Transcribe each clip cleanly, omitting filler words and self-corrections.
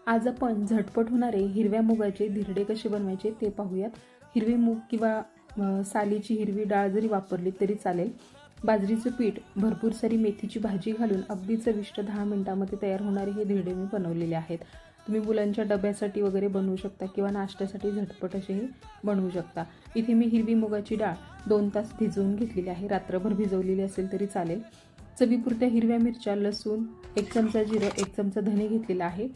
आज आपण झटपट होणारे हिरव्या मुगाचे धिरडे कसे बनवायचे ते पाहूयात। हिरवी मूग किंवा सालीची हिरवी डाळ जरी वापरली तरी चालेल। बाजरीचं पीठ, भरपूर सारी मेथीची भाजी घालून अगदी चविष्ट 10 मिनिटांमध्ये तयार होणारे हे धिरडे मी बनवलेले आहेत। तुम्ही मुलांच्या डब्यासाठी वगैरे बनवू शकता किंवा नाश्त्यासाठी झटपट असेही बनवू शकता। इथे मी हिरवी मुगाची डाळ 2 तास भिजवून घेतलेली आहे। रात्रभर भिजवलेली असेल तरी चालेल। चवीपुरत्या हिरव्या मिरच्या, लसूण, 1 चमचा जिरं, 1 चमचा धने घेतलेला आहे।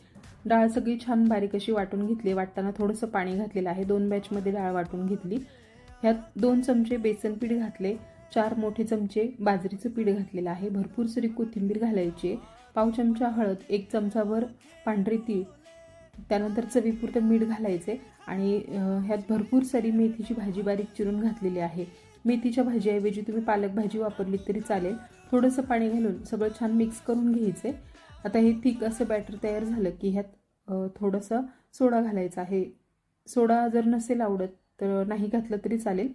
डाळ सगळी छान बारीक अशी वाटून घेतली। वाटताना थोडंसं पाणी घातलेलं आहे। 2 बॅचमध्ये डाळ वाटून घेतली। ह्यात 2 चमचे बेसन पीठ घातले, 4 मोठे चमचे बाजरीचं पीठ घातलेलं आहे। भरपूर सारी कोथिंबीर घालायची, पाव चमचा हळद, 1 चमचाभर पांढरे तीळ, त्यानंतर चवीपुरतं मीठ घालायचे आणि ह्यात भरपूर सारी मेथीची भाजी बारीक चिरून घातलेली आहे। मेथीच्या भाजीऐवजी तुम्ही पालक भाजी वापरली तरी चालेल। थोडंसं पाणी घालून सगळं छान मिक्स करून घ्यायचे। आता हे थिक असं बॅटर तयार झालं की ह्यात थोडंसं सोडा घालायचा आहे। सोडा जर नसेल आवडत तर नाही घातलं तरी चालेल।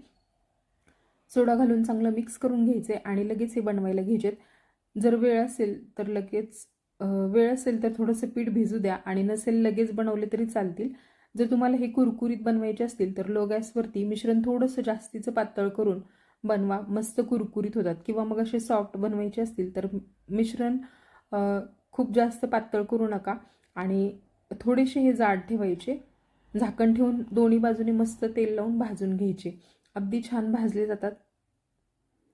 सोडा घालून चांगलं मिक्स करून घ्यायचे आणि लगेच हे बनवायला घ्यायचे। जर वेळ असेल तर थोडंसं पीठ भिजू द्या आणि नसेल लगेच बनवले तरी चालतील। जर तुम्हाला हे कुरकुरीत बनवायचे असतील तर लो गॅसवरती मिश्रण थोडंसं जास्तीचं पातळ करून बनवा, मस्त कुरकुरीत होतात। किंवा मग असे सॉफ्ट बनवायचे असतील तर मिश्रण खूप जास्त पातळ करू नका आणि थोडेसे हे जाड ठेवायचे। झाकण ठेवून दोन्ही बाजूने मस्त तेल लावून भाजून घ्यायचे। अगदी छान भाजले जातात।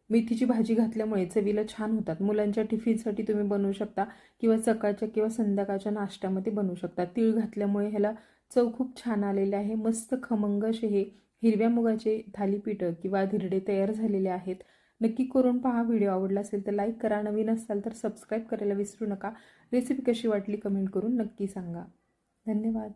मेथीची भाजी घातल्यामुळे चवीला छान होतात। मुलांच्या टिफिनसाठी तुम्ही बनवू शकता किंवा सकाळच्या किंवा संध्याकाळच्या नाश्त्यामध्ये बनवू शकता। तीळ घातल्यामुळे ह्याला चव खूप छान आलेली आहे। मस्त खमंग असे हे हिरव्या मुगाचे थालीपीठ किंवा धिरडे तयार झालेले आहेत। नक्की करून पहा। व्हिडिओ आवडला असेल तर लाईक करा, नवीन असाल तर सबस्क्राईब करायला विसरू नका। रेसिपी कशी वाटली कमेंट करून नक्की सांगा। धन्यवाद।